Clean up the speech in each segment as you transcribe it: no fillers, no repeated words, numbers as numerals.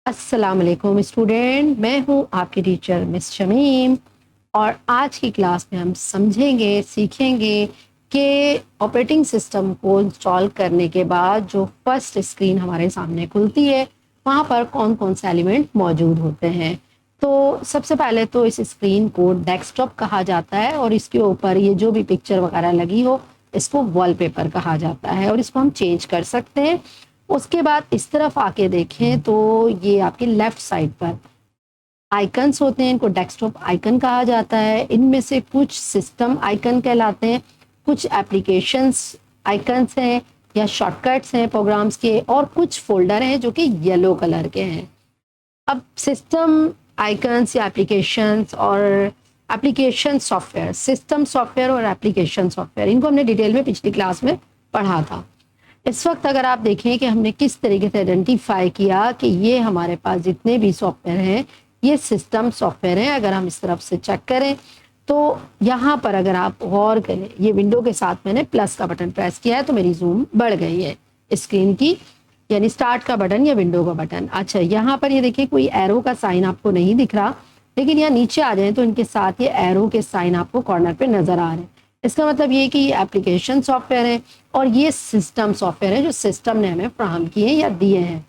अस्सलाम वालेकुम स्टूडेंट, मैं हूं आपकी टीचर मिस शमीम। और आज की क्लास में हम समझेंगे सीखेंगे कि ऑपरेटिंग सिस्टम को इंस्टॉल करने के बाद जो फर्स्ट स्क्रीन हमारे सामने खुलती है वहां पर कौन कौन से एलिमेंट मौजूद होते हैं। तो सबसे पहले तो इस स्क्रीन को डेस्कटॉप कहा जाता है और इसके ऊपर ये जो भी पिक्चर वगैरह लगी हो इसको वॉलपेपर कहा जाता है और इसको हम चेंज कर सकते हैं। उसके बाद इस तरफ आके देखें तो ये आपकी लेफ्ट साइड पर आइकन्स होते हैं, इनको डेस्कटॉप आइकन कहा जाता है। इनमें से कुछ सिस्टम आइकन कहलाते हैं, कुछ एप्लीकेशंस आइकन्स हैं या शॉर्टकट्स हैं प्रोग्राम्स के, और कुछ फोल्डर हैं जो कि येलो कलर के हैं। अब सिस्टम आइकन्स या एप्लीकेशंस और एप्लीकेशन सॉफ्टवेयर, सिस्टम सॉफ्टवेयर और एप्लीकेशन सॉफ्टवेयर, इनको हमने डिटेल में पिछली क्लास में पढ़ा था। इस वक्त अगर आप देखें कि हमने किस तरीके से आइडेंटिफाई किया कि ये हमारे पास जितने भी सॉफ्टवेयर हैं ये सिस्टम सॉफ्टवेयर हैं। अगर हम इस तरफ से चेक करें तो यहाँ पर अगर आप गौर करें, ये विंडो के साथ मैंने प्लस का बटन प्रेस किया है तो मेरी जूम बढ़ गई है स्क्रीन की, यानी स्टार्ट का बटन या विंडो का बटन। अच्छा, यहाँ पर ये देखिए कोई एरो का साइन आपको नहीं दिख रहा, लेकिन यहाँ नीचे आ जाए तो इनके साथ ये एरो के साइन आपको कॉर्नर पे नजर आ रहे हैं। इसका मतलब ये कि ये एप्लीकेशन सॉफ्टवेयर है और ये सिस्टम सॉफ्टवेयर है जो सिस्टम ने हमें फ्राहम किए या दिए हैं।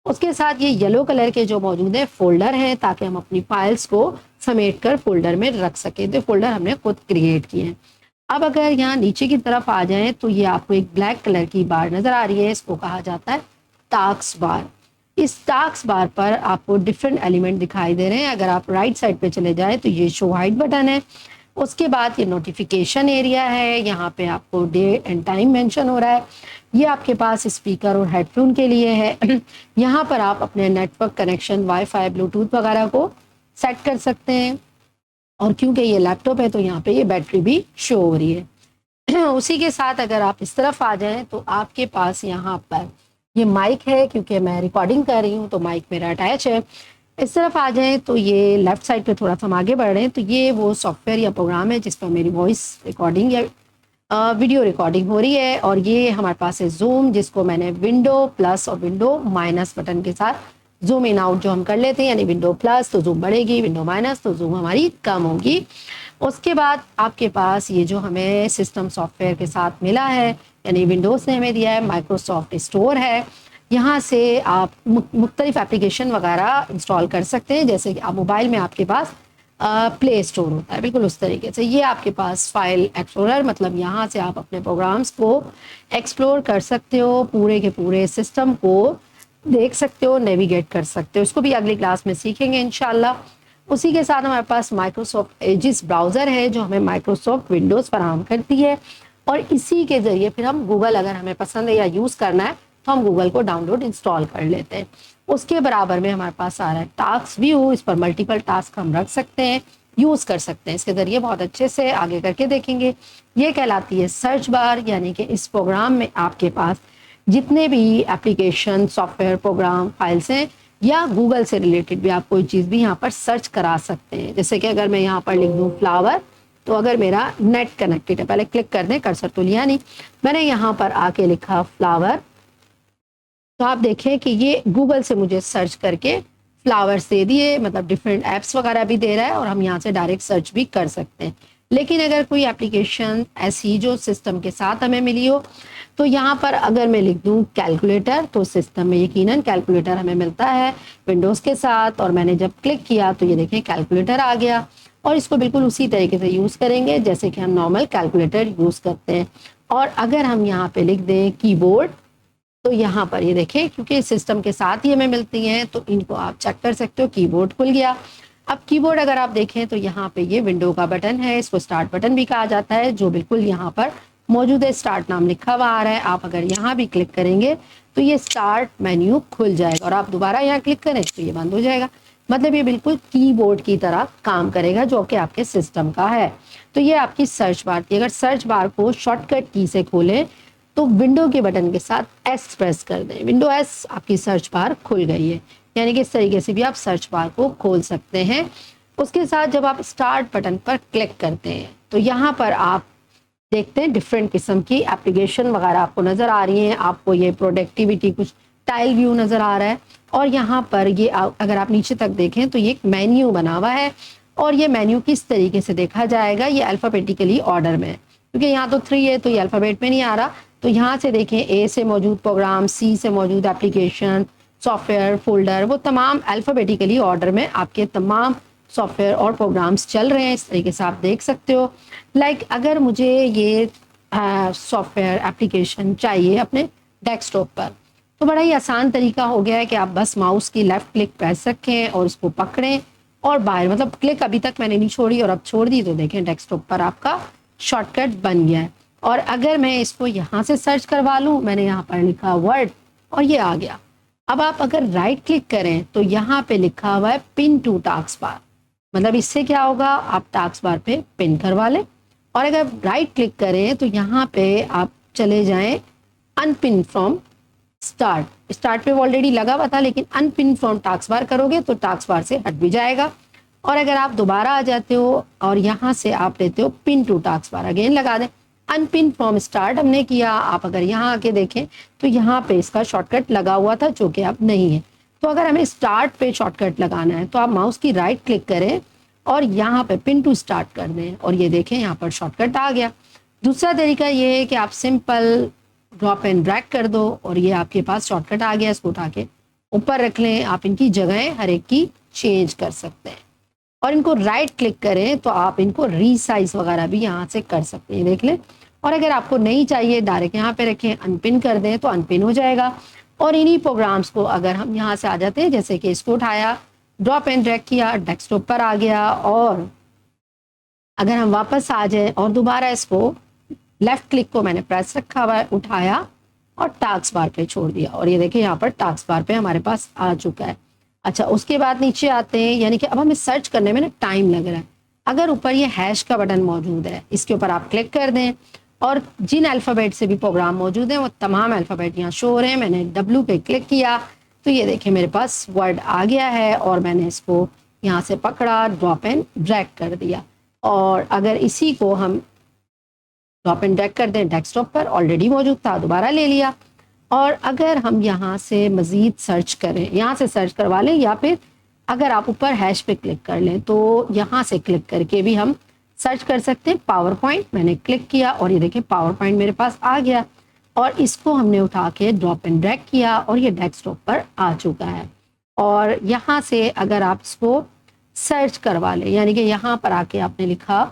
उसके साथ ये येलो कलर के जो मौजूद है फोल्डर हैं ताकि हम अपनी फाइल्स को समेट कर फोल्डर में रख सकें। तो फोल्डर हमने खुद क्रिएट किए हैं। अब अगर यहाँ नीचे की तरफ आ जाएं तो ये आपको एक ब्लैक कलर की बार नजर आ रही है, इसको कहा जाता है टास्क बार। इस टास्क बार पर आपको डिफरेंट एलिमेंट दिखाई दे रहे हैं। अगर आप राइट साइड पे चले जाएं तो ये शो हाइट बटन है। उसके बाद ये नोटिफिकेशन एरिया है, यहाँ पे आपको डे एंड टाइम मेंशन हो रहा है। ये आपके पास स्पीकर और हेडफोन के लिए है। यहाँ पर आप अपने नेटवर्क कनेक्शन वाईफाई ब्लूटूथ वगैरह को सेट कर सकते हैं। और क्योंकि ये लैपटॉप है तो यहाँ पे ये बैटरी भी शो हो रही है। उसी के साथ अगर आप इस तरफ आ जाएं तो आपके पास यहाँ पर ये माइक है, क्योंकि मैं रिकॉर्डिंग कर रही हूँ तो माइक मेरा अटैच है। इस तरफ आ जाएं तो ये लेफ्ट साइड पे थोड़ा सा हम आगे बढ़ रहे हैं तो ये वो सॉफ्टवेयर या प्रोग्राम है जिस पर मेरी वॉइस रिकॉर्डिंग या वीडियो रिकॉर्डिंग हो रही है। और ये हमारे पास है जूम, जिसको मैंने विंडो प्लस और विंडो माइनस बटन के साथ जूम इन आउट जो हम कर लेते हैं, यानी विंडो प्लस तो जूम बढ़ेगी, विंडो माइनस तो जूम हमारी कम होगी। उसके बाद आपके पास ये जो हमें सिस्टम सॉफ्टवेयर के साथ मिला है, यानी विंडोज़ ने हमें दिया है, माइक्रोसॉफ्ट स्टोर है। यहाँ से आप मुख्तलिफ एप्लीकेशन वगैरह इंस्टॉल कर सकते हैं। जैसे कि आप मोबाइल में आपके पास प्ले स्टोर होता है, बिल्कुल उस तरीके से ये आपके पास फाइल एक्सप्लोरर, मतलब यहाँ से आप अपने प्रोग्राम्स को एक्सप्लोर कर सकते हो, पूरे के पूरे सिस्टम को देख सकते हो, नेविगेट कर सकते हो। इसको भी अगली क्लास में सीखेंगे इंशाल्लाह। उसी के साथ हमारे पास माइक्रोसॉफ्ट एजिस ब्राउज़र है जो हमें माइक्रोसॉफ्ट विंडोज़ फराहम करती है, और इसी के ज़रिए फिर हम गूगल, अगर हमें पसंद है या यूज़ करना है तो हम गूगल को डाउनलोड इंस्टॉल कर लेते हैं। उसके बराबर में हमारे पास आ रहा है टास्क व्यू, इस पर मल्टीपल टास्क हम रख सकते हैं, यूज़ कर सकते हैं। इसके ज़रिए बहुत अच्छे से आगे करके देखेंगे। ये कहलाती है सर्च बार, यानी कि इस प्रोग्राम में आपके पास जितने भी एप्लीकेशन सॉफ्टवेयर प्रोग्राम फाइल्स हैं या गूगल से रिलेटेड भी आप कोई चीज़ भी यहाँ पर सर्च करा सकते हैं। जैसे कि अगर मैं यहाँ पर लिख दूँ फ्लावर, तो अगर मेरा नेट कनेक्टेड है, पहले क्लिक कर दें, कर्सर तो लिया नहीं, मैंने यहाँ पर आके लिखा फ्लावर, तो आप देखें कि ये गूगल से मुझे सर्च करके फ्लावर्स दे दिए, मतलब डिफरेंट ऐप्स वगैरह भी दे रहा है और हम यहाँ से डायरेक्ट सर्च भी कर सकते हैं। लेकिन अगर कोई एप्लीकेशन ऐसी जो सिस्टम के साथ हमें मिली हो, तो यहाँ पर अगर मैं लिख दूँ कैलकुलेटर, तो सिस्टम में यकीनन कैलकुलेटर हमें मिलता है विंडोज़ के साथ, और मैंने जब क्लिक किया तो ये देखें कैलकुलेटर आ गया। और इसको बिल्कुल उसी तरीके से यूज़ करेंगे जैसे कि हम नॉर्मल कैलकुलेटर यूज़ करते हैं। और अगर हम यहाँ पे लिख दें कीबोर्ड, तो यहाँ पर ये देखें क्योंकि सिस्टम के साथ ही हमें मिलती हैं तो इनको आप चेक कर सकते हो, कीबोर्ड खुल गया। अब कीबोर्ड अगर आप देखें तो यहाँ पे ये विंडो का बटन है, इसको स्टार्ट बटन भी कहा जाता है, जो बिल्कुल यहाँ पर मौजूद है, स्टार्ट नाम लिखा हुआ आ रहा है। आप अगर यहाँ भी क्लिक करेंगे तो ये स्टार्ट मेन्यू खुल जाएगा, और आप दोबारा यहाँ क्लिक करें तो ये बंद हो जाएगा। मतलब ये बिल्कुल कीबोर्ड की तरह काम करेगा जो कि आपके सिस्टम का है। तो ये आपकी सर्च बार थी। अगर सर्च बार को शॉर्टकट की से खोलें तो विंडो के बटन के साथ एस प्रेस कर दें, विंडो एस, आपकी सर्च बार खुल गई है। यानी कि इस तरीके से भी आप सर्च बार को खोल सकते हैं। उसके साथ जब आप स्टार्ट बटन पर क्लिक करते हैं तो यहाँ पर आप देखते हैं डिफरेंट किस्म की एप्लीकेशन वगैरह आपको नज़र आ रही हैं। आपको ये प्रोडक्टिविटी कुछ टाइल व्यू नज़र आ रहा है, और यहाँ पर ये अगर आप नीचे तक देखें तो ये एक मेन्यू बना हुआ है, और ये मेन्यू किस तरीके से देखा जाएगा, ये अल्फ़ाबेटिकली ऑर्डर में है, क्योंकि यहाँ तो 3 है तो ये अल्फ़ाबेट में नहीं आ रहा। तो यहाँ से देखें, ए से मौजूद प्रोग्राम, सी से मौजूद एप्लीकेशन, सॉफ्टवेयर, फोल्डर, वो तमाम अल्फ़ाबेटिकली ऑर्डर में आपके तमाम सॉफ्टवेयर और प्रोग्राम्स चल रहे हैं। इस तरीके से आप देख सकते हो। अगर मुझे ये सॉफ्टवेयर एप्लीकेशन चाहिए अपने डेस्कटॉप पर, तो बड़ा ही आसान तरीका हो गया है कि आप बस माउस की लेफ़्ट क्लिक प्रेस रखें और उसको पकड़ें और बाहर, मतलब क्लिक अभी तक मैंने नहीं छोड़ी और अब छोड़ दी, तो देखें डेस्कटॉप पर आपका शॉर्टकट बन गया है। और अगर मैं इसको यहाँ से सर्च करवा लूँ, मैंने यहाँ पर लिखा वर्ड और ये आ गया। अब आप अगर राइट क्लिक करें तो यहाँ पे लिखा हुआ है पिन टू टास्क बार, मतलब इससे क्या होगा, आप टास्क बार पे पिन करवा लें। और अगर राइट क्लिक करें तो यहाँ पे आप चले जाएं अनपिन फ्रॉम स्टार्ट पे ऑलरेडी लगा हुआ था, लेकिन अनपिन फ्रॉम टास्क बार करोगे तो टास्क बार से हट भी जाएगा। और अगर आप दोबारा आ जाते हो और यहाँ से आप लेते हो pin to taskbar, again लगा दें। अनपिन फ्रॉम स्टार्ट हमने किया, आप अगर यहाँ आके देखें तो यहाँ पे इसका शॉर्टकट लगा हुआ था जो कि अब नहीं है। तो अगर हमें स्टार्ट पे शॉर्टकट लगाना है तो आप माउस की राइट क्लिक करें और यहाँ पे पिन टू स्टार्ट कर दें और ये देखें यहाँ पर शॉर्टकट आ गया। दूसरा तरीका ये है कि आप सिंपल ड्रॉप एंड ड्रैग कर दो और ये आपके पास शॉर्टकट आ गया, इसको उठा के ऊपर रख लें। आप इनकी जगहें हर एक की चेंज कर सकते हैं और इनको राइट क्लिक करें तो आप इनको रीसाइज वगैरह भी यहाँ से कर सकते हैं, देख लें। और अगर आपको नहीं चाहिए, डायरेक्ट यहाँ पे रखें, अनपिन कर दें तो अनपिन हो जाएगा। और इन्हीं प्रोग्राम्स को अगर हम यहाँ से आ जाते हैं, जैसे कि इसको उठाया, ड्रॉप एंड ड्रैग किया, डेस्कटॉप पर आ गया, और अगर हम वापस आ जाए और दोबारा इसको लेफ्ट क्लिक को मैंने प्रेस रखा हुआ है, उठाया और टास्क बार पे छोड़ दिया और ये देखिए यहाँ पर टास्क बार पे हमारे पास आ चुका है। अच्छा, उसके बाद नीचे आते हैं, यानी कि अब हमें सर्च करने में ना टाइम लग रहा है। अगर ऊपर ये हैश का बटन मौजूद है, इसके ऊपर आप क्लिक कर दें और जिन अल्फ़ाबेट से भी प्रोग्राम मौजूद हैं वो तमाम अल्फ़ाबेट यहाँ शो हो रहे हैं। मैंने W पे क्लिक किया तो ये देखिए मेरे पास वर्ड आ गया है और मैंने इसको यहाँ से पकड़ा, ड्रॉप एंड ड्रैग कर दिया। और अगर इसी को हम ड्रॉप एंड ड्रैग कर दें डेस्कटॉप पर, ऑलरेडी मौजूद था, दोबारा ले लिया। और अगर हम यहाँ से मज़ीद सर्च करें, यहाँ से सर्च करवा लें, या फिर अगर आप ऊपर हैश पे क्लिक कर लें तो यहाँ से क्लिक करके भी हम सर्च कर सकते हैं। पावर पॉइंट मैंने क्लिक किया और ये देखिए पावर पॉइंट मेरे पास आ गया और इसको हमने उठा के ड्रॉप एंड ड्रैग किया और ये डेस्कटॉप पर आ चुका है। और यहाँ से अगर आप इसको सर्च करवा लें, यानी कि यहाँ पर आके आपने लिखा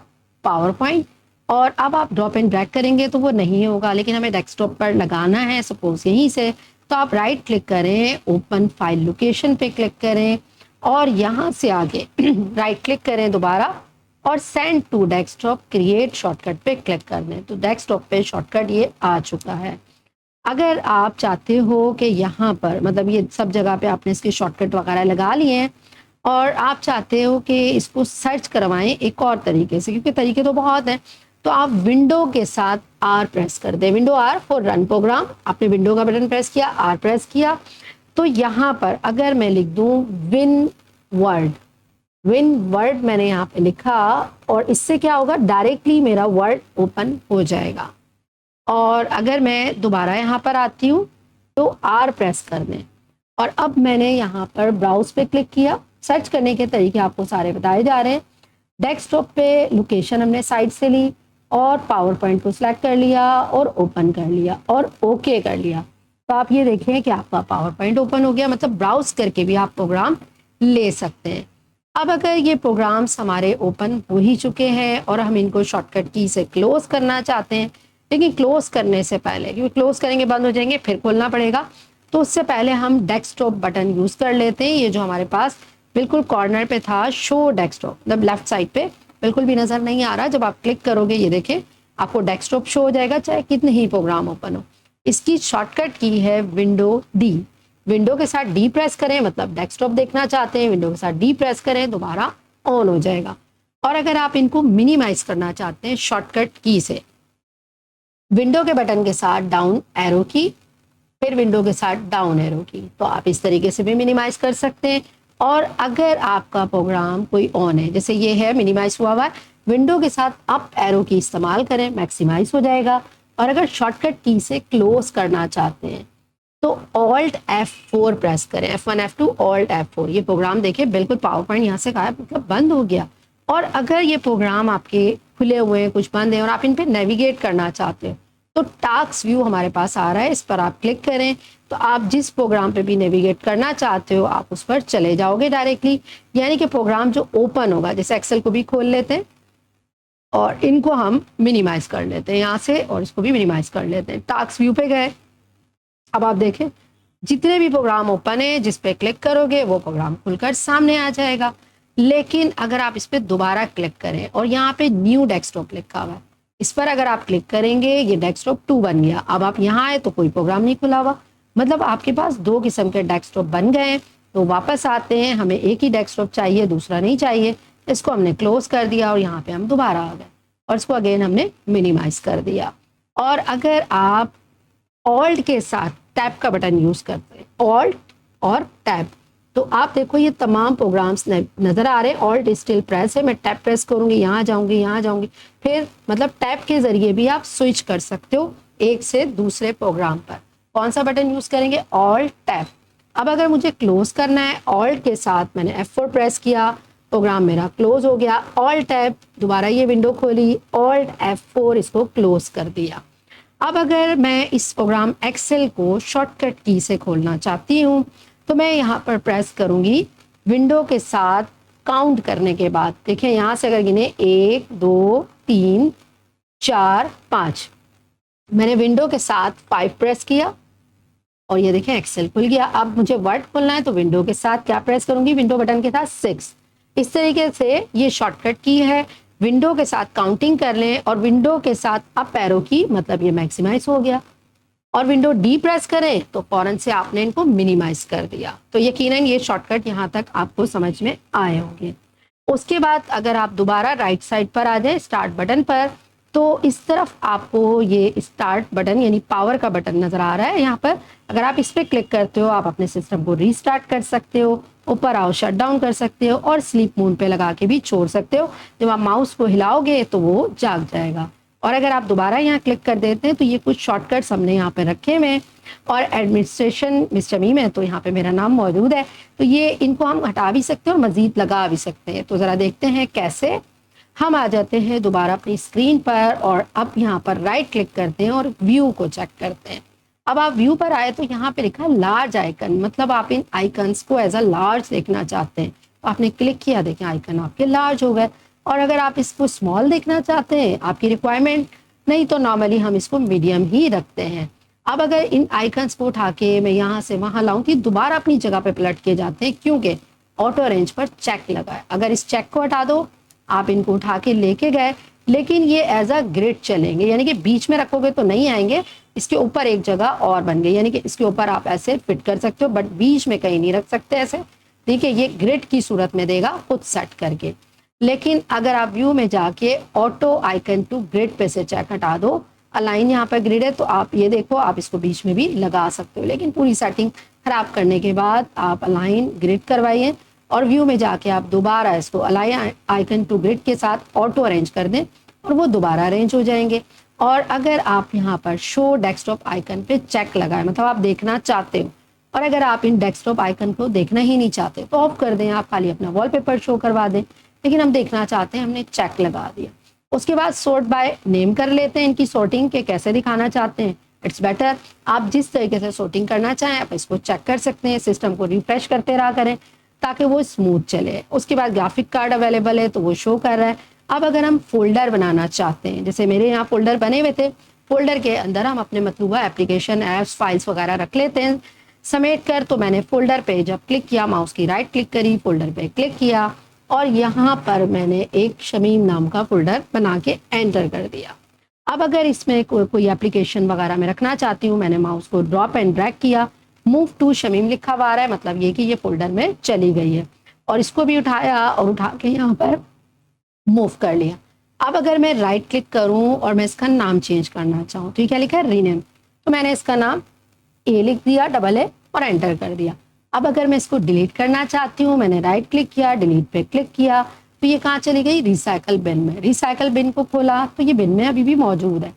पावर पॉइंट और अब आप ड्रॉप एंड ड्रैग करेंगे तो वो नहीं होगा, लेकिन हमें डेस्कटॉप पर लगाना है सपोज यहीं से, तो आप राइट क्लिक करें, ओपन फाइल लोकेशन पे क्लिक करें और यहाँ से आगे राइट क्लिक करें दोबारा और send to desktop create shortcut पे क्लिक कर दें। तो डेस्कटॉप पे शॉर्टकट ये आ चुका है। अगर आप चाहते हो कि यहाँ पर, मतलब ये सब जगह पे आपने इसके शॉर्टकट वगैरह लगा लिए हैं और आप चाहते हो कि इसको सर्च करवाएं एक और तरीके से, क्योंकि तरीके तो बहुत हैं, तो आप विंडो के साथ R प्रेस कर दें। Window R for run programme, आपने विंडो का बटन प्रेस किया, R प्रेस किया, तो यहाँ पर अगर मैं लिख दूँ विन वर्ड मैंने यहाँ पे लिखा और इससे क्या होगा, डायरेक्टली मेरा वर्ड ओपन हो जाएगा। और अगर मैं दोबारा यहाँ पर आती हूँ तो R प्रेस कर दें और अब मैंने यहाँ पर ब्राउज पे क्लिक किया। सर्च करने के तरीके आपको सारे बताए जा रहे हैं। डेस्कटॉप पे लोकेशन हमने साइड से ली और पावर पॉइंट को सिलेक्ट कर लिया और ओपन कर लिया और ओके कर लिया। तो आप ये देखें कि आपका पावर पॉइंट ओपन हो गया, मतलब ब्राउज करके भी आप प्रोग्राम ले सकते हैं। अब अगर ये प्रोग्राम्स हमारे ओपन हो ही चुके हैं और हम इनको शॉर्टकट की से क्लोज करना चाहते हैं, लेकिन क्लोज करने से पहले, क्योंकि क्लोज करेंगे बंद हो जाएंगे फिर खोलना पड़ेगा, तो उससे पहले हम डेस्कटॉप बटन यूज़ कर लेते हैं। ये जो हमारे पास बिल्कुल कॉर्नर पे था, शो डेस्कटॉप, मतलब लेफ्ट साइड पे बिल्कुल भी नज़र नहीं आ रहा। जब आप क्लिक करोगे ये देखें आपको डेस्कटॉप शो हो जाएगा, चाहे कितने ही प्रोग्राम ओपन हो। इसकी शॉर्टकट की है विंडो D। विंडो के साथ D प्रेस करें, मतलब डेस्कटॉप देखना चाहते हैं, विंडो के साथ D प्रेस करें, दोबारा ऑन हो जाएगा। और अगर आप इनको मिनिमाइज करना चाहते हैं शॉर्टकट की से, विंडो के बटन के साथ डाउन एरो की, फिर विंडो के साथ डाउन एरो की, तो आप इस तरीके से भी मिनिमाइज कर सकते हैं। और अगर आपका प्रोग्राम कोई ऑन है, जैसे ये है मिनिमाइज हुआ हुआ है, विंडो के साथ अप एरो की इस्तेमाल करें, मैक्सिमाइज हो जाएगा। और अगर शॉर्टकट की से क्लोज करना चाहते हैं तो Alt F4 प्रेस करें, F1 F2 Alt F4। ये प्रोग्राम देखिए बिल्कुल पावर पॉइंट यहाँ से गायब, मतलब बंद हो गया। और अगर ये प्रोग्राम आपके खुले हुए हैं, कुछ बंद है और आप इन पे नेविगेट करना चाहते हो तो टास्क व्यू हमारे पास आ रहा है, इस पर आप क्लिक करें तो आप जिस प्रोग्राम पे भी नेविगेट करना चाहते हो आप उस पर चले जाओगे डायरेक्टली। यानी कि प्रोग्राम जो ओपन होगा, जैसे एक्सेल को भी खोल लेते हैं और इनको हम मिनिमाइज कर लेते हैं यहाँ से, और इसको भी मिनिमाइज कर लेते हैं। टास्क व्यू पे गए, अब आप देखें जितने भी प्रोग्राम ओपन है जिस पे क्लिक करोगे वो प्रोग्राम खुलकर सामने आ जाएगा। लेकिन अगर आप इस पर दोबारा क्लिक करें और यहाँ पे न्यू डेस्कटॉप लिखा हुआ है, इस पर अगर आप क्लिक करेंगे ये डेस्कटॉप 2 बन गया। अब आप यहाँ आए तो कोई प्रोग्राम नहीं खुला हुआ, मतलब आपके पास 2 किस्म के डेस्कटॉप बन गए। तो वापस आते हैं, हमें एक ही डेस्कटॉप चाहिए, दूसरा नहीं चाहिए। इसको हमने क्लोज कर दिया और यहाँ पे हम दोबारा आ गए और इसको अगेन हमने मिनिमाइज कर दिया। और अगर आप ऑल्ट के साथ टैब का बटन यूज करते हैं, ऑल्ट और टैब, तो आप देखो ये तमाम प्रोग्राम्स नजर आ रहे हैं। ऑल्ट स्टिल प्रेस है, मैं टैब प्रेस करूंगी, यहाँ जाऊंगी, यहाँ जाऊंगी, फिर मतलब टैब के जरिए भी आप स्विच कर सकते हो एक से दूसरे प्रोग्राम पर। कौन सा बटन यूज करेंगे? Alt tab. अब अगर मुझे क्लोज करना है, ऑल्ट के साथ मैंने F4 प्रेस किया, प्रोग्राम मेरा क्लोज हो गया। ऑल्ट टैब, दोबारा ये विंडो खोली, ऑल्ट F4 इसको क्लोज कर दिया। अब अगर मैं इस प्रोग्राम एक्सेल को शॉर्टकट की से खोलना चाहती हूँ तो मैं यहाँ पर प्रेस करूँगी विंडो के साथ काउंट करने के बाद। देखिए यहाँ से अगर गिने 1 2 3 4 5, मैंने विंडो के साथ 5 प्रेस किया और ये देखें एक्सेल खुल गया। अब मुझे वर्ड खोलना है तो विंडो के साथ क्या प्रेस करूँगी? विंडो बटन के साथ 6। इस तरीके से ये शॉर्टकट की है। विंडो के साथ काउंटिंग कर लें और विंडो के साथ अप एरो की, मतलब ये मैक्सिमाइज हो गया। और विंडो डी प्रेस करें तो फौरन से आपने इनको मिनिमाइज कर दिया। तो यकीनन ये शॉर्टकट यहाँ तक आपको समझ में आए होंगे। उसके बाद अगर आप दोबारा राइट साइड पर आ जाए स्टार्ट बटन पर, तो इस तरफ आपको ये स्टार्ट बटन यानी पावर का बटन नजर आ रहा है। यहाँ पर अगर आप इस पर क्लिक करते हो आप अपने सिस्टम को रीस्टार्ट कर सकते हो, ऊपर आओ शट डाउन कर सकते हो और स्लीप मोड पे लगा के भी छोड़ सकते हो। जब आप माउस को हिलाओगे तो वो जाग जाएगा। और अगर आप दोबारा यहाँ क्लिक कर देते हैं तो ये कुछ शॉर्टकट्स हमने यहाँ पे रखे हुए हैं। और एडमिनिस्ट्रेशन मिस शमीम है तो यहाँ पे मेरा नाम मौजूद है, तो ये इनको हम हटा भी सकते हैं और मजीद लगा भी सकते हैं। तो ज़रा देखते हैं कैसे। हम आ जाते हैं दोबारा अपनी स्क्रीन पर और अब यहाँ पर राइट क्लिक करते हैं और व्यू को चेक करते हैं। अब आप व्यू पर आए तो यहाँ पे लिखा है लार्ज आइकन, मतलब आप इन आइकन्स को एज अ लार्ज देखना चाहते हैं। तो आपने क्लिक किया, देखें आइकन आपके लार्ज हो गए। और अगर आप इसको स्मॉल देखना चाहते हैं, आपकी रिक्वायरमेंट नहीं, तो नॉर्मली हम इसको मीडियम ही रखते हैं। अब अगर इन आइकन्स को उठा के मैं यहाँ से वहाँ लाऊं तो दोबारा अपनी जगह पे पलट के जाते हैं, क्योंकि ऑटो रेंज पर चेक लगा है। अगर इस चेक को हटा दो, आप इनको उठा के लेके गए, लेकिन ये एज अ ग्रिड चलेंगे, यानी कि बीच में रखोगे तो नहीं आएंगे। इसके ऊपर एक जगह और बन गई, यानी कि इसके ऊपर आप ऐसे फिट कर सकते हो, बट बीच में कहीं नहीं रख सकते ऐसे। देखिए ये ग्रिड की सूरत में देगा खुद सेट करके। लेकिन अगर आप व्यू में जाके ऑटो आइकन टू ग्रिड पे से चेक हटा दो, अलाइन यहाँ पर ग्रिड है, तो आप ये देखो आप इसको बीच में भी लगा सकते हो। लेकिन पूरी सेटिंग खराब करने के बाद आप अलाइन ग्रिड करवाइए और व्यू में जाके आप दोबारा इसको अलाइन आइकन टू ग्रिड के साथ ऑटो अरेंज कर दें और वो दोबारा अरेंज हो जाएंगे। और अगर आप यहाँ पर शो डेस्कटॉप आइकन पे चेक लगाए, मतलब आप देखना चाहते हो, और अगर आप इन डेस्कटॉप आइकन को देखना ही नहीं चाहते तो ऑफ कर दें, आप खाली अपना वॉलपेपर शो करवा दें। लेकिन हम देखना चाहते हैं, हमने चेक लगा दिया। उसके बाद सॉर्ट बाय नेम कर लेते हैं इनकी सॉर्टिंग के कैसे दिखाना चाहते हैं। इट्स बेटर आप जिस तरीके से सॉर्टिंग करना चाहें आप इसको चेक कर सकते हैं, सिस्टम को रिफ्रेश करते रहा करें ताकि वो स्मूथ चले। उसके बाद ग्राफिक कार्ड अवेलेबल है तो वो शो कर रहा है। अब अगर हम फोल्डर बनाना चाहते हैं, जैसे मेरे यहाँ फोल्डर बने हुए थे, फोल्डर के अंदर हम अपने मतलूबा एप्लीकेशन ऐप्स फाइल्स वगैरह रख लेते हैं समेट कर। तो मैंने फोल्डर पे जब क्लिक किया, माउस की राइट क्लिक करी, फोल्डर पे क्लिक किया और यहाँ पर मैंने एक शमीम नाम का फोल्डर बना के एंटर कर दिया। अब अगर इसमें कोई एप्लीकेशन वगैरह मैं रखना चाहती हूँ, मैंने माउस को ड्रॉप एंड ड्रैग किया, मूव टू शमीम लिखा हुआ आ रहा है, मतलब ये कि ये फोल्डर में चली गई है। और इसको भी उठाया और उठा के यहाँ पर मूव कर लिया। अब अगर मैं राइट क्लिक करूँ और मैं इसका नाम चेंज करना चाहूँ तो ये क्या लिखा है? रीनेम। तो मैंने इसका नाम ए लिख दिया, डबल ए, और एंटर कर दिया। अब अगर मैं इसको डिलीट करना चाहती हूँ, मैंने राइट क्लिक किया, डिलीट पे क्लिक किया, तो ये कहाँ चली गई? रिसाइकल बिन में। रिसाइकल बिन को खोला तो ये बिन में अभी भी मौजूद है।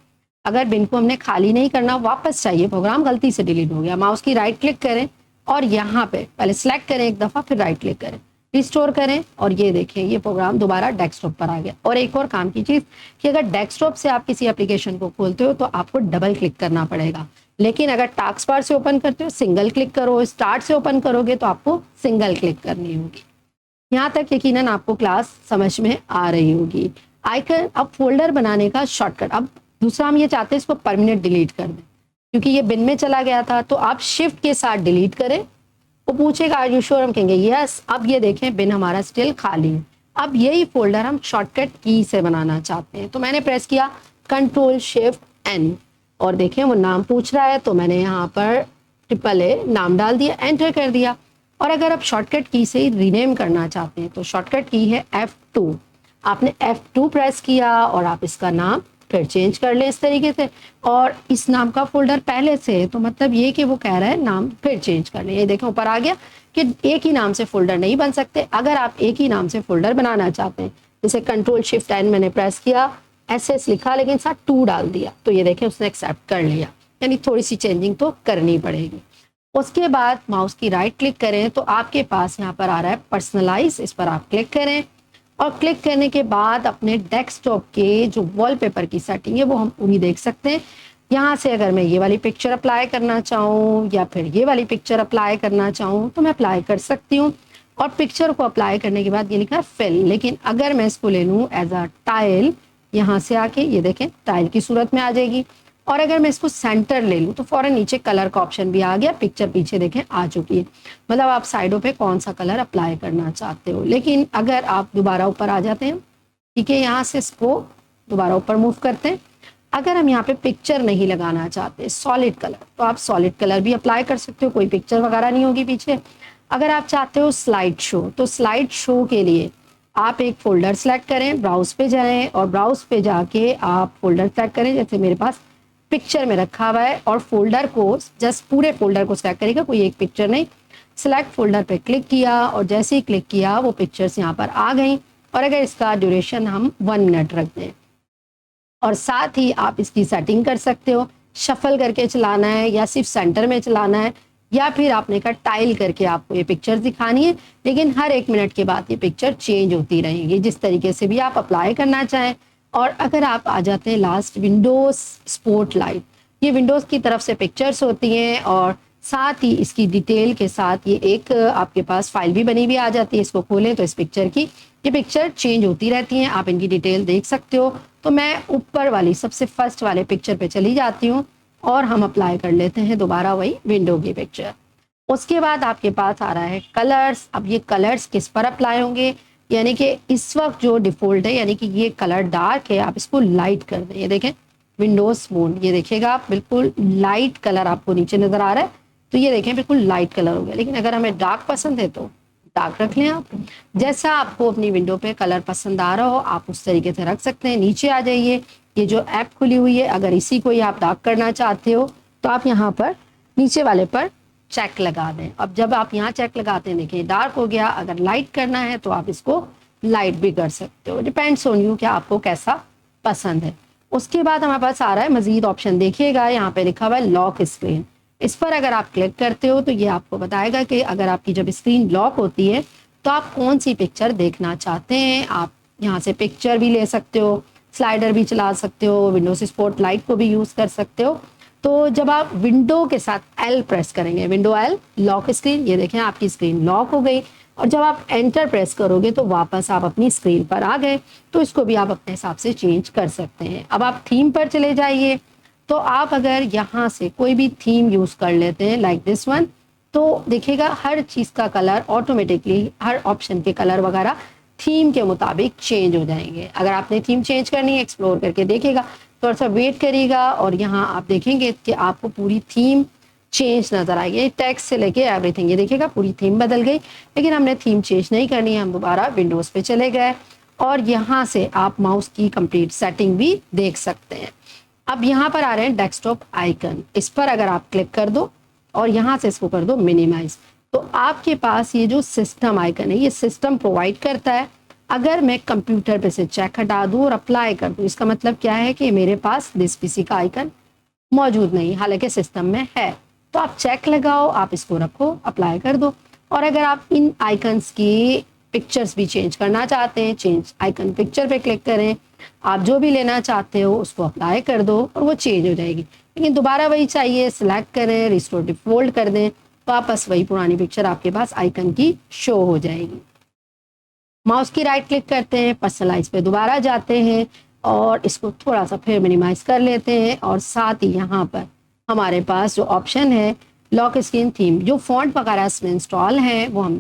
अगर बिन को हमने खाली नहीं करना, वापस चाहिए, प्रोग्राम गलती से डिलीट हो गया, माउस की राइट क्लिक करें और यहाँ पे पहले सेलेक्ट करें एक दफ़ा, फिर राइट क्लिक करें, रिस्टोर करें और ये देखें ये प्रोग्राम दोबारा डेस्कटॉप पर आ गया। और एक और काम की चीज़ कि अगर डेस्कटॉप से आप किसी एप्लीकेशन को खोलते हो तो आपको डबल क्लिक करना पड़ेगा, लेकिन अगर टास्क बार से ओपन करते हो सिंगल क्लिक करो, स्टार्ट से ओपन करोगे तो आपको सिंगल क्लिक करनी होगी। यहाँ तक यकीनन आपको क्लास समझ में आ रही होगी। आइकन, अब फोल्डर बनाने का शॉर्टकट, अब दूसरा हम ये चाहते हैं इसको परमानेंट डिलीट कर दें क्योंकि ये बिन में चला गया था, तो आप शिफ्ट के साथ डिलीट करें। वो पूछेगा आर यू श्योर, हम कहेंगे यस। अब ये देखें बिन हमारा स्टिल खाली है। अब यही फोल्डर हम शॉर्टकट की से बनाना चाहते हैं, तो मैंने प्रेस किया कंट्रोल शिफ्ट एन और देखें वो नाम पूछ रहा है, तो मैंने यहाँ पर AAA नाम डाल दिया, एंटर कर दिया। और अगर आप शॉर्टकट की से रीनेम करना चाहते हैं तो शॉर्टकट की है F2, आपने F2 प्रेस किया और आप इसका नाम फिर चेंज कर लें इस तरीके से। और इस नाम का फोल्डर पहले से है तो मतलब ये कि वो कह रहा है नाम फिर चेंज कर लें। ये देखें ऊपर आ गया कि एक ही नाम से फोल्डर नहीं बन सकते। अगर आप एक ही नाम से फोल्डर बनाना चाहते हैं, जैसे कंट्रोल शिफ्ट एन मैंने प्रेस किया, SS लिखा लेकिन साथ 2 डाल दिया, तो ये देखें उसने एक्सेप्ट कर लिया, यानी थोड़ी सी चेंजिंग तो करनी पड़ेगी। उसके बाद माउस की राइट क्लिक करें तो आपके पास यहाँ पर आ रहा है पर्सनलाइज, इस पर आप क्लिक करें और क्लिक करने के बाद अपने डेस्कटॉप के जो वॉलपेपर की सेटिंग है वो हम पूरी देख सकते हैं। यहाँ से अगर मैं ये वाली पिक्चर अप्लाई करना चाहूँ या फिर ये वाली पिक्चर अप्लाई करना चाहूँ तो मैं अप्लाई कर सकती हूँ। और पिक्चर को अप्लाई करने के बाद ये लिखा है फिल, लेकिन अगर मैं इसको ले लूँ एज अ टाइल, यहाँ से आके ये देखें टाइल की सूरत में आ जाएगी। और अगर मैं इसको सेंटर ले लूँ तो फौरन नीचे कलर का ऑप्शन भी आ गया, पिक्चर पीछे देखें आ चुकी है। मतलब आप साइडों पे कौन सा कलर अप्लाई करना चाहते हो। लेकिन अगर आप दोबारा ऊपर आ जाते हैं, ठीक है, यहाँ से इसको दोबारा ऊपर मूव करते हैं। अगर हम यहाँ पे पिक्चर नहीं लगाना चाहते, सॉलिड कलर, तो आप सॉलिड कलर भी अप्लाई कर सकते हो, कोई पिक्चर वगैरह नहीं होगी पीछे। अगर आप चाहते हो स्लाइड शो, तो स्लाइड शो के लिए आप एक फोल्डर सेलेक्ट करें, ब्राउज पे जाएं और ब्राउज पे जाके आप फोल्डर सेलेक्ट करें, जैसे मेरे पास पिक्चर में रखा हुआ है, और फोल्डर को जस्ट पूरे फोल्डर को सेलेक्ट करेगा, कोई एक पिक्चर नहीं। सेलेक्ट फोल्डर पे क्लिक किया और जैसे ही क्लिक किया वो पिक्चर्स यहाँ पर आ गई। और अगर इसका ड्यूरेशन हम 1 मिनट रख दें, और साथ ही आप इसकी सेटिंग कर सकते हो, शफल करके चलाना है या सिर्फ सेंटर में चलाना है, या फिर आपने कहा टाइल करके आपको ये पिक्चर दिखानी है, लेकिन हर 1 मिनट के बाद ये पिक्चर चेंज होती रहेंगी, जिस तरीके से भी आप अप्लाई करना चाहें। और अगर आप आ जाते हैं लास्ट विंडोज स्पॉटलाइट, ये विंडोज की तरफ से पिक्चर्स होती हैं और साथ ही इसकी डिटेल के साथ ये एक आपके पास फाइल भी बनी हुई आ जाती है। इसको खोलें तो इस पिक्चर की ये पिक्चर चेंज होती रहती हैं, आप इनकी डिटेल देख सकते हो। तो मैं ऊपर वाली सबसे फर्स्ट वाले पिक्चर पे चली जाती हूँ और हम अप्लाई कर लेते हैं दोबारा वही विंडो की पिक्चर। उसके बाद आपके पास आ रहा है कलर्स। अब ये कलर्स किस पर अप्लाई होंगे, यानी कि इस वक्त जो डिफ़ॉल्ट है, यानी कि ये कलर डार्क है, आप इसको लाइट कर दें। ये देखें विंडोज मोड, ये देखिएगा आप बिल्कुल लाइट कलर आपको नीचे नज़र आ रहा है, तो ये देखें बिल्कुल लाइट कलर हो गया। लेकिन अगर हमें डार्क पसंद है तो डार्क रख लें। आप जैसा आपको अपनी विंडो पे कलर पसंद आ रहा हो आप उस तरीके से रख सकते हैं। नीचे आ जाइए, ये जो ऐप खुली हुई है, अगर इसी को ही आप डार्क करना चाहते हो तो आप यहाँ पर नीचे वाले पर चेक लगा दें। अब जब आप यहाँ चेक लगाते हैं देखिए डार्क हो गया। अगर लाइट करना है तो आप इसको लाइट भी कर सकते हो, डिपेंड्स ऑन यू कि आपको कैसा पसंद है। उसके बाद हमारे पास आ रहा है मजीद ऑप्शन, देखिएगा यहाँ पे लिखा हुआ है लॉक स्क्रीन। इस पर अगर आप क्लिक करते हो तो ये आपको बताएगा कि अगर आपकी जब स्क्रीन लॉक होती है तो आप कौन सी पिक्चर देखना चाहते हैं। आप यहाँ से पिक्चर भी ले सकते हो, स्लाइडर भी चला सकते हो, विंडोज स्पॉटलाइट को भी यूज़ कर सकते हो। तो जब आप विंडो के साथ L प्रेस करेंगे, विंडो L लॉक स्क्रीन, ये देखें आपकी स्क्रीन लॉक हो गई। और जब आप एंटर प्रेस करोगे तो वापस आप अपनी स्क्रीन पर आ गए। तो इसको भी आप अपने हिसाब से चेंज कर सकते हैं। अब आप थीम पर चले जाइए, तो आप अगर यहाँ से कोई भी थीम यूज़ कर लेते हैं लाइक दिस वन, तो देखिएगा हर चीज़ का कलर ऑटोमेटिकली, हर ऑप्शन के कलर वगैरह थीम के मुताबिक चेंज हो जाएंगे। अगर आपने थीम चेंज करनी है एक्सप्लोर करके देखिएगा, थोड़ा सा वेट करिएगा और यहाँ आप देखेंगे कि आपको पूरी थीम चेंज नज़र आएगी, टेक्स्ट से लेके एवरीथिंग। ये देखिएगा पूरी थीम बदल गई। लेकिन हमने थीम चेंज नहीं करनी है, हम दोबारा विंडोज़ पे चले गए और यहाँ से आप माउस की कंप्लीट सेटिंग भी देख सकते हैं। अब यहाँ पर आ रहे हैं डेस्कटॉप आइकन, इस पर अगर आप क्लिक कर दो और यहाँ से इसको कर दो मिनिमाइज, तो आपके पास ये जो सिस्टम आइकन है ये सिस्टम प्रोवाइड करता है अगर मैं कंप्यूटर पे से चेक हटा दूं और अप्लाई कर दूं, इसका मतलब क्या है कि मेरे पास दिस पीसी का आइकन मौजूद नहीं, हालांकि सिस्टम में है। तो आप चेक लगाओ, आप इसको रखो, अप्लाई कर दो। और अगर आप इन आइकन्स की पिक्चर्स भी चेंज करना चाहते हैं, चेंज आइकन पिक्चर पे क्लिक करें, आप जो भी लेना चाहते हो उसको अप्लाई कर दो और वो चेंज हो जाएगी। लेकिन दोबारा वही चाहिए, सिलेक्ट करें, रिस्टोर डिफॉल्ट कर दें, वापस वही पुरानी पिक्चर आपके पास आइकन की शो हो जाएगी। माउस की राइट क्लिक करते हैं, पर्सनलाइज पे दोबारा जाते हैं और इसको थोड़ा सा फिर मिनिमाइज कर लेते हैं। और साथ ही यहाँ पर हमारे पास जो ऑप्शन है लॉक स्क्रीन थीम, जो फॉन्ट वगैरह इसमें इंस्टॉल है वो हम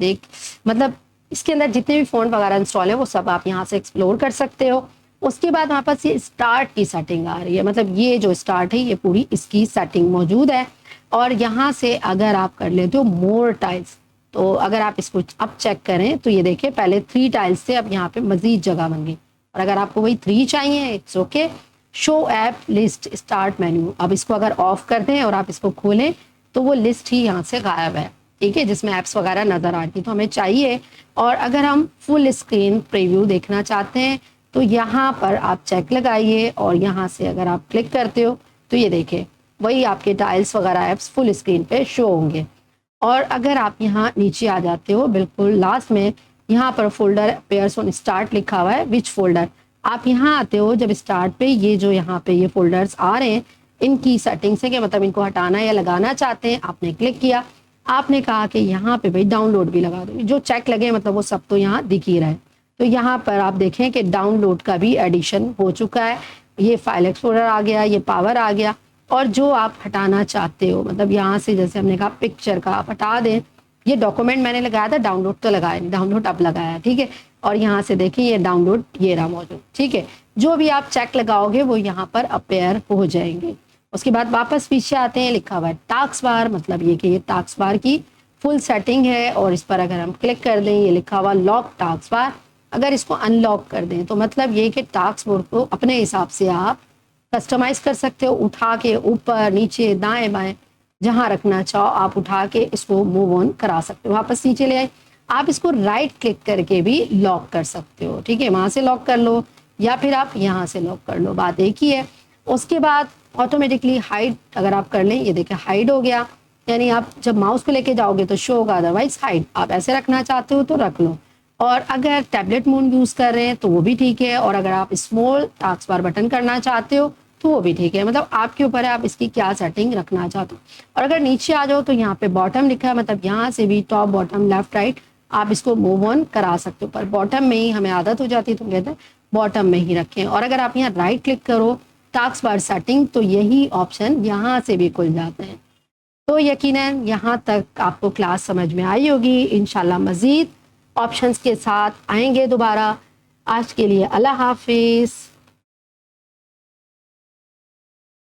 मतलब इसके अंदर जितने भी फॉन्ट वगैरह इंस्टॉल है वो सब आप यहाँ से एक्सप्लोर कर सकते हो। उसके बाद हमारे पास ये स्टार्ट की सेटिंग आ रही है, मतलब ये जो स्टार्ट है ये पूरी इसकी सेटिंग मौजूद है। और यहाँ से अगर आप कर लेते हो मोर टाइल्स, तो अगर आप इसको अब चेक करें तो ये देखिए पहले 3 टाइल्स थे, अब यहाँ पे मजीद जगह बन गई। और अगर आपको वही 3 चाहिए, it's okay. Show app list start menu, अब इसको अगर ऑफ कर दें और आप इसको खोलें तो वो लिस्ट ही यहाँ से गायब है, ठीक है, जिसमें ऐप्स वगैरह नजर आ रही तो हमें चाहिए। और अगर हम फुल स्क्रीन प्रीव्यू देखना चाहते हैं तो यहाँ पर आप चेक लगाइए और यहाँ से अगर आप क्लिक करते हो तो ये देखिए वही आपके टाइल्स वगैरह ऐप्स फुल स्क्रीन पे शो होंगे। और अगर आप यहाँ नीचे आ जाते हो बिल्कुल लास्ट में, यहाँ पर फोल्डर पेयर्स ऑन स्टार्ट लिखा हुआ है, विच फोल्डर, आप यहाँ आते हो जब स्टार्ट पे, ये जो यहाँ पे ये फोल्डर्स आ रहे हैं इनकी सेटिंग्स है कि मतलब इनको हटाना या लगाना चाहते हैं, आपने क्लिक किया, आपने कहा कि यहाँ पे भाई डाउनलोड भी लगा दो, जो चेक लगे मतलब वो सब तो यहाँ दिख ही रहा है। तो यहाँ पर आप देखें कि डाउनलोड का भी एडिशन हो चुका है, ये फाइल एक्सप्लोरर आ गया, ये पावर आ गया। और जो आप हटाना चाहते हो, मतलब यहाँ से जैसे हमने कहा पिक्चर का आप हटा दें, ये डॉक्यूमेंट मैंने लगाया था, डाउनलोड तो लगाया नहीं, डाउनलोड अब लगाया, ठीक है। और यहाँ से देखिए ये डाउनलोड ये रहा मौजूद, ठीक है। जो भी आप चेक लगाओगे वो यहाँ पर अपेयर हो जाएंगे। उसके बाद वापस पीछे आते हैं, लिखा हुआ है टास्क बार, मतलब ये कि ये टास्क बार की फुल सेटिंग है और इस पर अगर हम क्लिक कर दें, ये लिखा हुआ लॉक टास्क बार, अगर इसको अनलॉक कर दें तो मतलब ये कि टास्क बार को अपने हिसाब से आप कस्टमाइज कर सकते हो, उठा के ऊपर नीचे दाएं बाएं जहां रखना चाहो आप उठा के इसको मूव ऑन करा सकते हो, वापस नीचे ले आए। आप इसको राइट क्लिक करके भी लॉक कर सकते हो, ठीक है, वहां से लॉक कर लो या फिर आप यहाँ से लॉक कर लो, बात एक ही है। उसके बाद ऑटोमेटिकली हाइड अगर आप कर लें, ये देखिए हाइड हो गया, यानी आप जब माउस को लेके जाओगे तो शो होगा, अदरवाइज हाइड। आप ऐसे रखना चाहते हो तो रख लो। और अगर टैबलेट मोड यूज़ कर रहे हैं तो वो भी ठीक है, और अगर आप स्मॉल टास्क बार बटन करना चाहते हो तो वो भी ठीक है, मतलब आपके ऊपर है आप इसकी क्या सेटिंग रखना चाहते हो। और अगर नीचे आ जाओ तो यहाँ पे बॉटम लिखा है, मतलब यहाँ से भी टॉप बॉटम लेफ्ट राइट आप इसको मूव ऑन करा सकते हो, पर बॉटम में ही हमें आदत हो जाती है तो कहते हैं बॉटम में ही रखें। और अगर आप यहाँ राइट क्लिक करो टास्क बार सेटिंग तो यही ऑप्शन यहाँ से भी खुल जाते हैं। तो यकीनन यहाँ तक आपको क्लास समझ में आई होगी। इंशाल्लाह मज़ीद ऑप्शंस के साथ आएंगे दोबारा। आज के लिए अल्लाह हाफिज़।